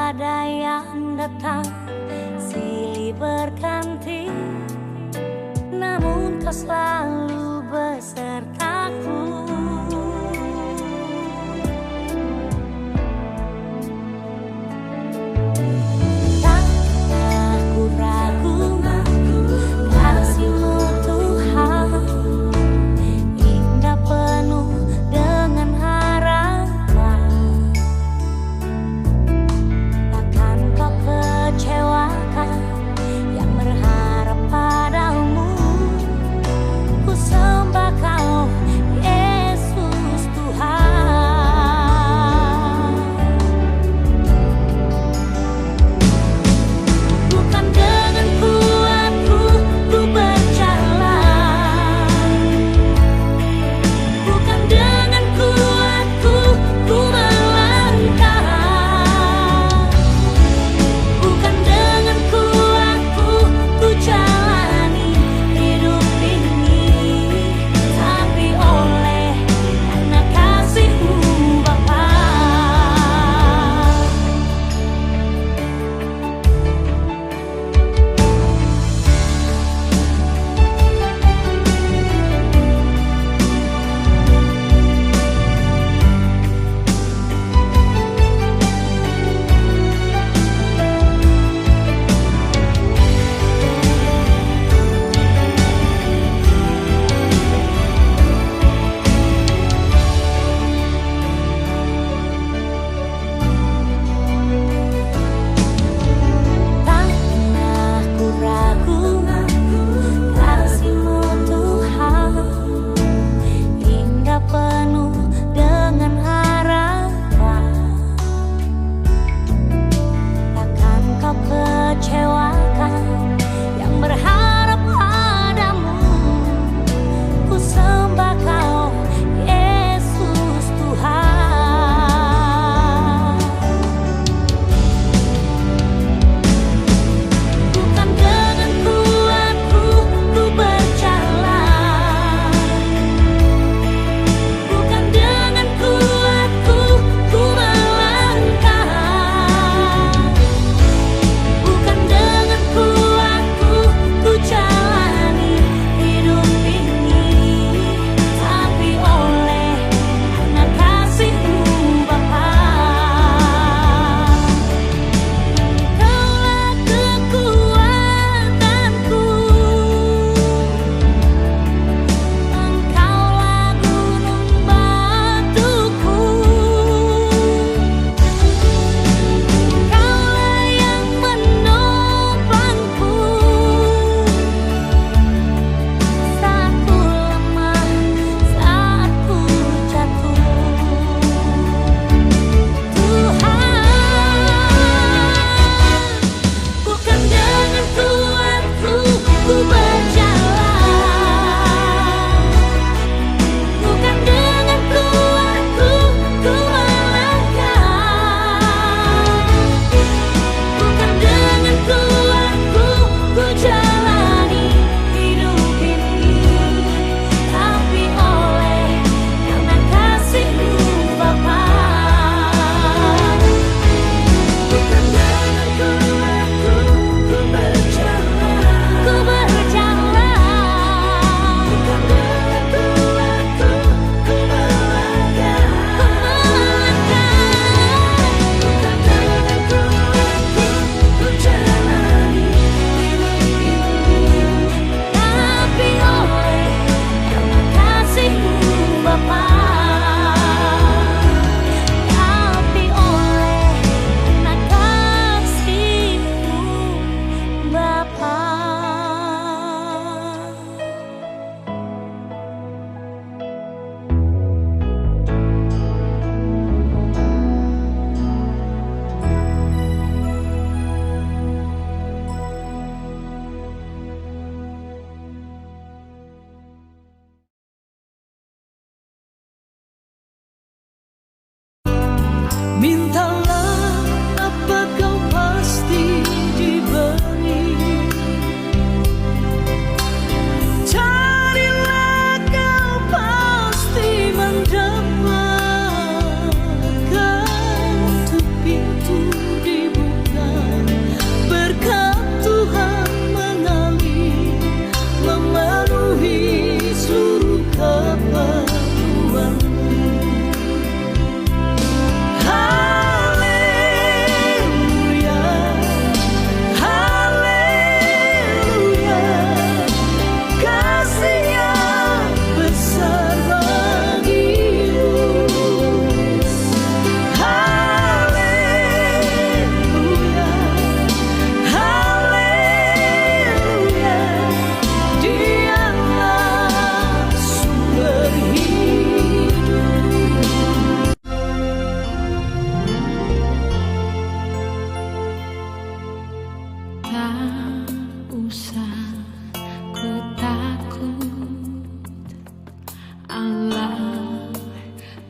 badai yang datang silih berganti, namun kau selalu besertaku. Tak pernah ku ragu kasih-Mu Tuhan, indah penuh dengan harapan. Takkan kau kecewakan yang berharap padamu. Ku sembah kau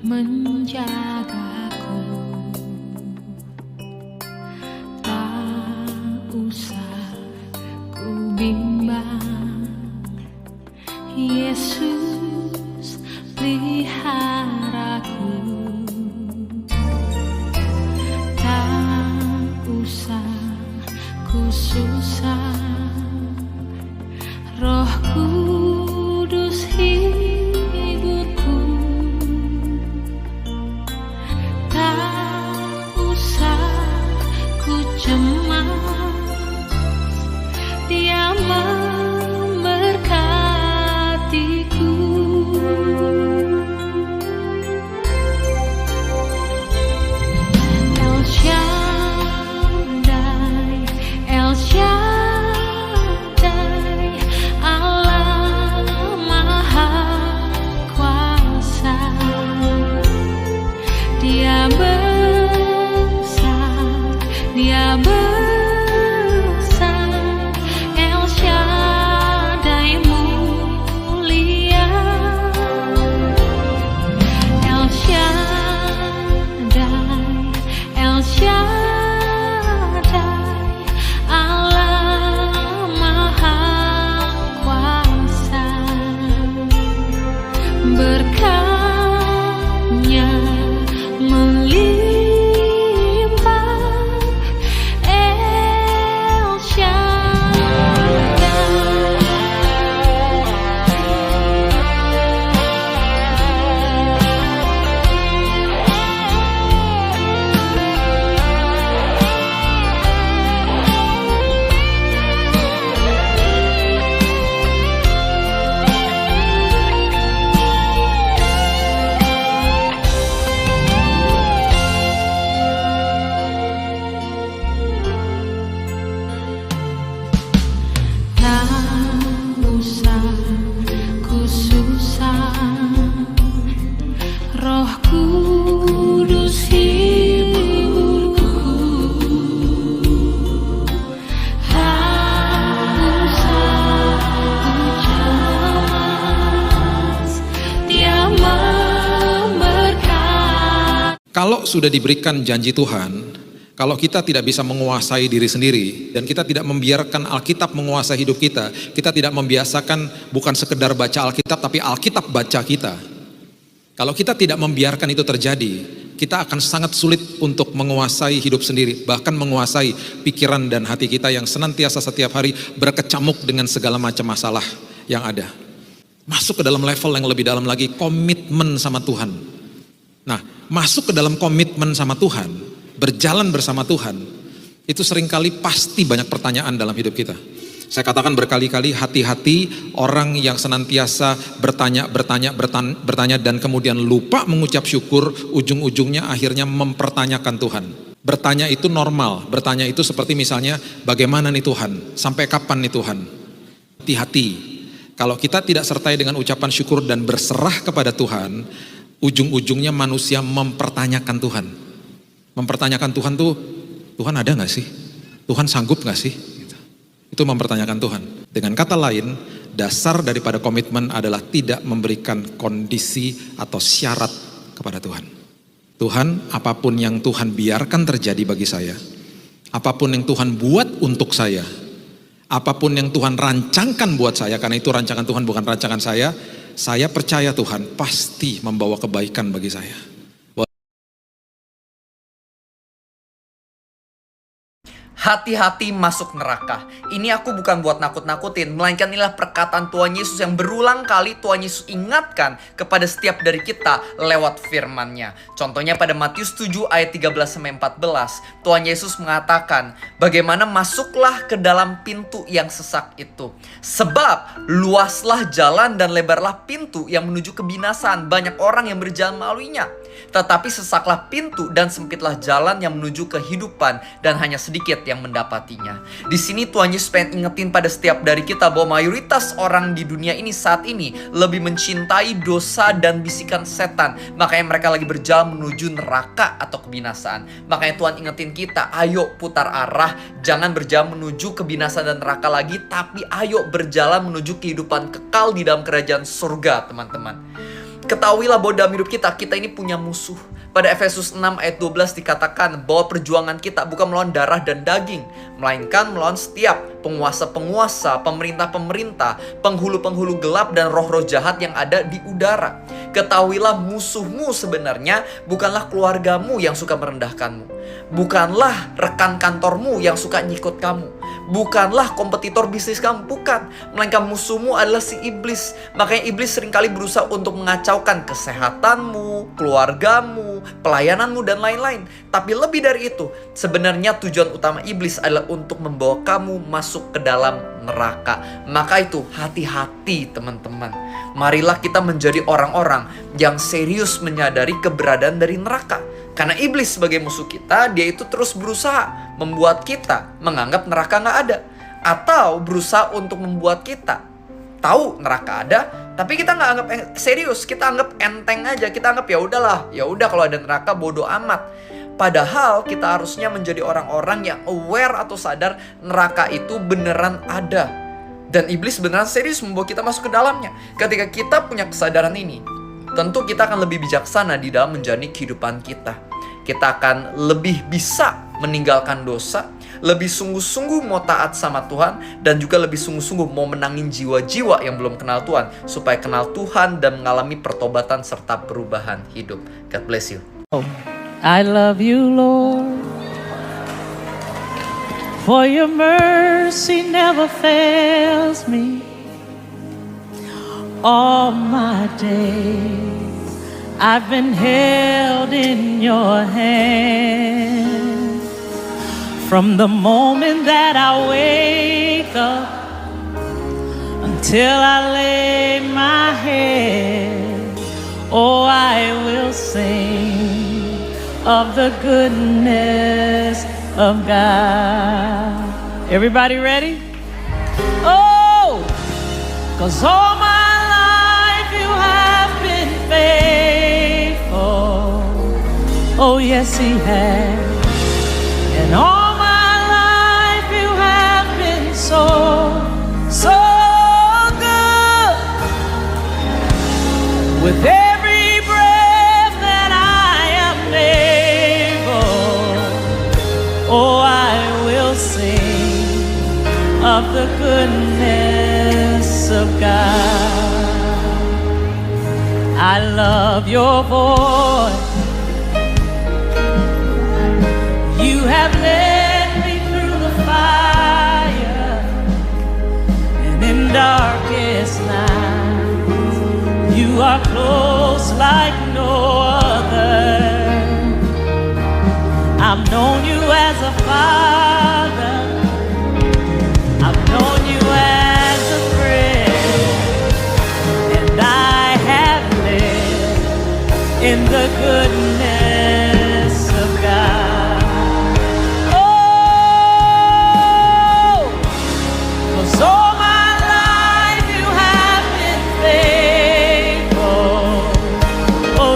menjagaku. Tak usah ku bimbang, Yesus peliharaku. Tak usah ku susah, Roh Kudus hiburku. Tak usah ku cemas, Dia memberkatiku. El Shaddai, El Shaddai, Allah Maha Kuasa. Dia besar, Dia besar, El Shaddai mulia. El Shaddai, El Shaddai, Allah Maha Kuasa. Berkatnya melimpah, El tak usah ku susah, Roh Kudus hiburku. Tak usah ku cemas, Dia memberkati. Kalau sudah diberikan janji Tuhan, kalau kita tidak bisa menguasai diri sendiri dan kita tidak membiarkan Alkitab menguasai hidup kita, kita tidak membiasakan bukan sekedar baca Alkitab tapi Alkitab baca kita. Kalau kita tidak membiarkan itu terjadi, kita akan sangat sulit untuk menguasai hidup sendiri, bahkan menguasai pikiran dan hati kita yang senantiasa setiap hari berkecamuk dengan segala macam masalah yang ada. Masuk ke dalam level yang lebih dalam lagi, komitmen sama Tuhan. Nah, masuk ke dalam komitmen sama Tuhan, berjalan bersama Tuhan, itu seringkali pasti banyak pertanyaan dalam hidup kita. Saya katakan berkali-kali, hati-hati orang yang senantiasa bertanya dan kemudian lupa mengucap syukur, ujung-ujungnya akhirnya mempertanyakan Tuhan. Bertanya itu normal, bertanya itu seperti misalnya, bagaimana nih Tuhan, sampai kapan nih Tuhan? Hati-hati, kalau kita tidak sertai dengan ucapan syukur dan berserah kepada Tuhan, ujung-ujungnya manusia mempertanyakan Tuhan. Mempertanyakan Tuhan tuh, Tuhan ada gak sih? Tuhan sanggup gak sih? Gitu. Itu mempertanyakan Tuhan. Dengan kata lain, dasar daripada komitmen adalah tidak memberikan kondisi atau syarat kepada Tuhan. Tuhan, apapun yang Tuhan biarkan terjadi bagi saya, apapun yang Tuhan buat untuk saya, apapun yang Tuhan rancangkan buat saya, karena itu rancangan Tuhan bukan rancangan saya percaya Tuhan pasti membawa kebaikan bagi saya. Hati-hati masuk neraka. Ini aku bukan buat nakut-nakutin, melainkan inilah perkataan Tuhan Yesus yang berulang kali Tuhan Yesus ingatkan kepada setiap dari kita lewat firman-Nya. Contohnya pada Matius 7 ayat 13-14, Tuhan Yesus mengatakan, bagaimana masuklah ke dalam pintu yang sesak itu. Sebab luaslah jalan dan lebarlah pintu yang menuju kebinasaan, banyak orang yang berjalan melaluinya. Tetapi sesaklah pintu dan sempitlah jalan yang menuju kehidupan, dan hanya sedikit yang mendapatinya. Di sini Tuhan Yesus pengen ingetin pada setiap dari kita bahwa mayoritas orang di dunia ini saat ini lebih mencintai dosa dan bisikan setan. Makanya mereka lagi berjalan menuju neraka atau kebinasaan. Makanya Tuhan ingetin kita, ayo putar arah, jangan berjalan menuju kebinasaan dan neraka lagi, tapi ayo berjalan menuju kehidupan kekal di dalam kerajaan surga, teman-teman. Ketahuilah bahwa dalam hidup kita ini punya musuh. Pada Efesus 6 ayat 12 dikatakan bahwa perjuangan kita bukan melawan darah dan daging, melainkan melawan setiap penguasa-penguasa, pemerintah-pemerintah, penghulu-penghulu gelap dan roh-roh jahat yang ada di udara. Ketahuilah musuhmu sebenarnya bukanlah keluargamu yang suka merendahkanmu. Bukanlah rekan kantormu yang suka nyikut kamu. Bukanlah kompetitor bisnis kamu, bukan. Melainkan musuhmu adalah si iblis. Makanya iblis seringkali berusaha untuk mengacaukan kesehatanmu, keluargamu, pelayananmu, dan lain-lain. Tapi lebih dari itu, sebenarnya tujuan utama iblis adalah untuk membawa kamu masuk ke dalam neraka. Maka itu hati-hati teman-teman. Marilah kita menjadi orang-orang yang serius menyadari keberadaan dari neraka. Karena iblis sebagai musuh kita, dia itu terus berusaha membuat kita menganggap neraka nggak ada. Atau berusaha untuk membuat kita tahu neraka ada, tapi kita nggak anggap serius, kita anggap enteng aja, kita anggap ya udah kalau ada neraka bodo amat. Padahal kita harusnya menjadi orang-orang yang aware atau sadar neraka itu beneran ada. Dan iblis beneran serius membawa kita masuk ke dalamnya. Ketika kita punya kesadaran ini, tentu kita akan lebih bijaksana di dalam menjalani kehidupan kita. Kita akan lebih bisa meninggalkan dosa, lebih sungguh-sungguh mau taat sama Tuhan, dan juga lebih sungguh-sungguh mau menangin jiwa-jiwa yang belum kenal Tuhan, supaya kenal Tuhan dan mengalami pertobatan serta perubahan hidup. God bless you. I love you, Lord, for your mercy never fails me. All my days I've been held in your hand. From the moment that I wake up until I lay my head, oh, I will sing of the goodness of God. Everybody ready? Oh, 'cause all my life you have been faithful. Oh, yes, he has. And all my life you have been so, so good. With every breath that I am able, oh, I will sing of the goodness of God. I love your voice. You have led me through the fire, and in darkest nights you are close like no other. I've known you as a father, I've known you as a friend, and I have lived in the goodness of God. Oh, 'cause all my life you have been faithful. Oh,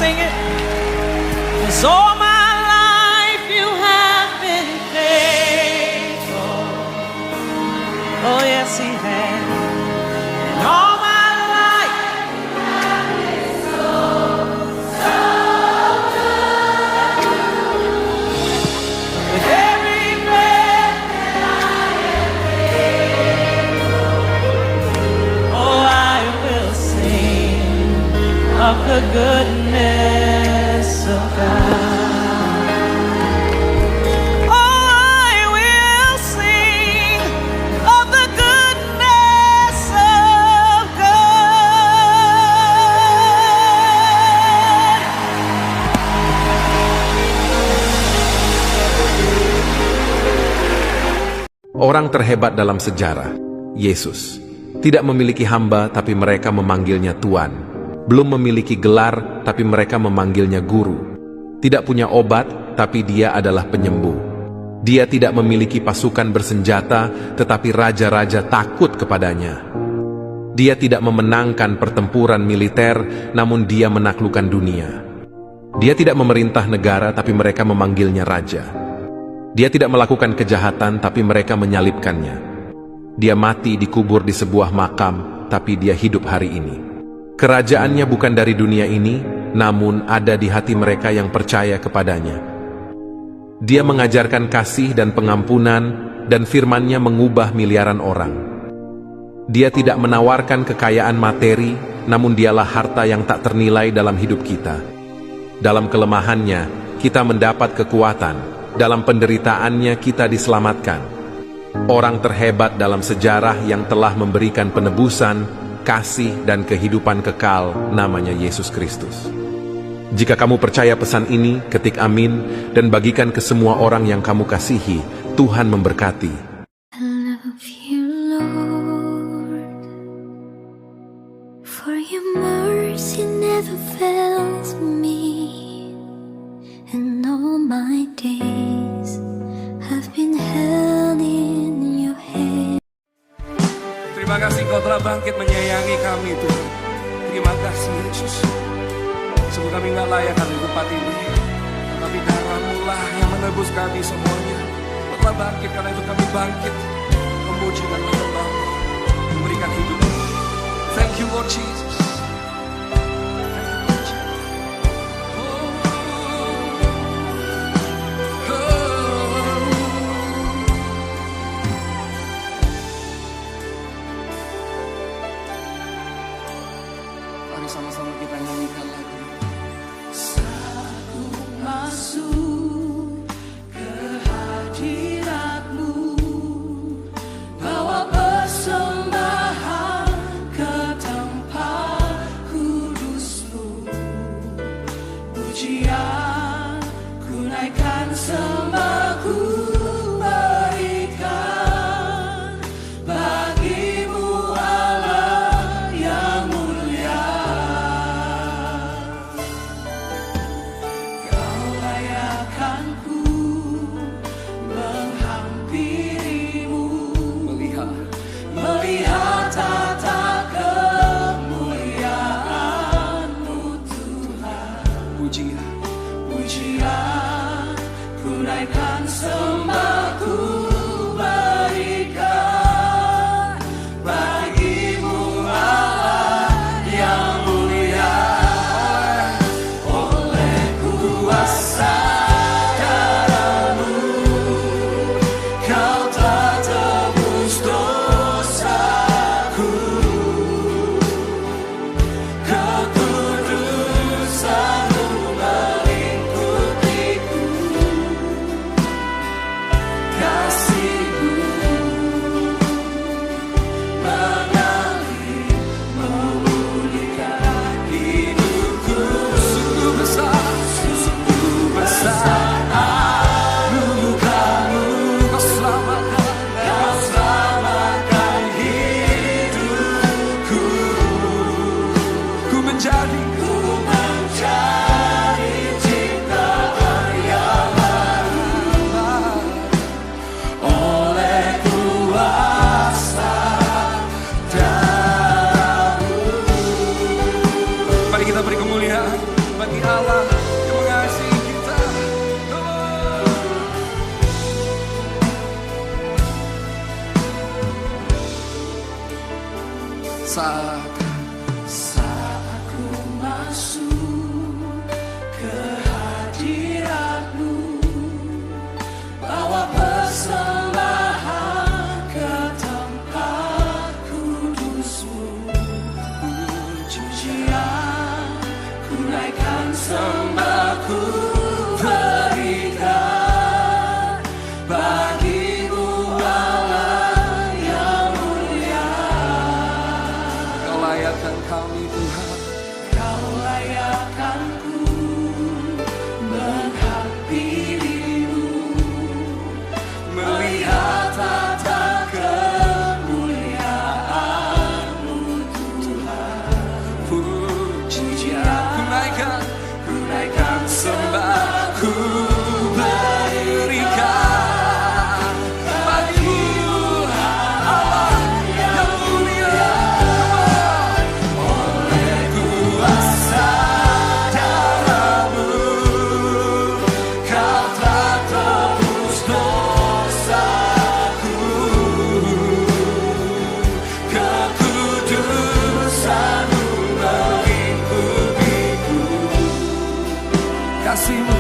sing it. 'Cause all my life you have been faithful. Oh yes, He has. And all my life you have been so good. With every breath that I am able, oh, I will sing of the goodness of God. Oh, I will sing of the goodness of God. Orang terhebat dalam sejarah, Yesus, tidak memiliki hamba tapi mereka memanggilnya Tuan. Belum memiliki gelar tapi mereka memanggilnya Guru. Tidak punya obat tapi Dia adalah penyembuh. Dia tidak memiliki pasukan bersenjata tetapi raja-raja takut kepadanya. Dia tidak memenangkan pertempuran militer namun Dia menaklukkan dunia. Dia tidak memerintah negara tapi mereka memanggilnya Raja. Dia tidak melakukan kejahatan tapi mereka menyalibkannya. Dia mati dikubur di sebuah makam tapi Dia hidup hari ini. Kerajaannya bukan dari dunia ini, namun ada di hati mereka yang percaya kepadanya. Dia mengajarkan kasih dan pengampunan, dan firman-Nya mengubah miliaran orang. Dia tidak menawarkan kekayaan materi, namun Dialah harta yang tak ternilai dalam hidup kita. Dalam kelemahannya, kita mendapat kekuatan. Dalam penderitaannya, kita diselamatkan. Orang terhebat dalam sejarah yang telah memberikan penebusan, kasih dan kehidupan kekal, namanya Yesus Kristus. Jika kamu percaya pesan ini, ketik amin dan bagikan ke semua orang yang kamu kasihi. Tuhan memberkati. I love you, Lord, for your mercy never fails me, and all my days have been held in your hand. Terima kasih Kau telah bangkit menyayangi kami Tuhan. Terima kasih Yesus. Sungguh kami gak layak akan tempat ini, tapi darah-Mu lah yang menebus kami semuanya. Kau telah bangkit, karena itu kami bangkit memuji dan menyembah-Mu, memberikan hidup. Thank you Lord Jesus. Mari sama-sama kita nyanyikan lagu ini. Saat ku masuk ke hadirat-Mu, bawa persembahan ke tempat kudus-Mu. Pujian ku naikkan, sembah ku berikan bagi-Mu Allah yang mulia. Kau layakkan ku menghampiri-Mu, melihat saat ku masuk ke hadirat-Mu, bawa persembahan ke tempat kudus-Mu. Pujian ku naikkan, sembah ku berikan bagi-Mu, Allah yang mulia. Kau layakkan kami Tuhan, Kau layakkan ku menghampiri-Mu, melihat tata kemuliaan-Mu Tuhan. Pujian ku naikkan, sembah ku berikan bagi-Mu, Allah yang mulia. Oleh kuasa darah-Mu, Kau telah tebus dosaku. Kekudusan-Mu mengikuti-Ku. Kasih-Mu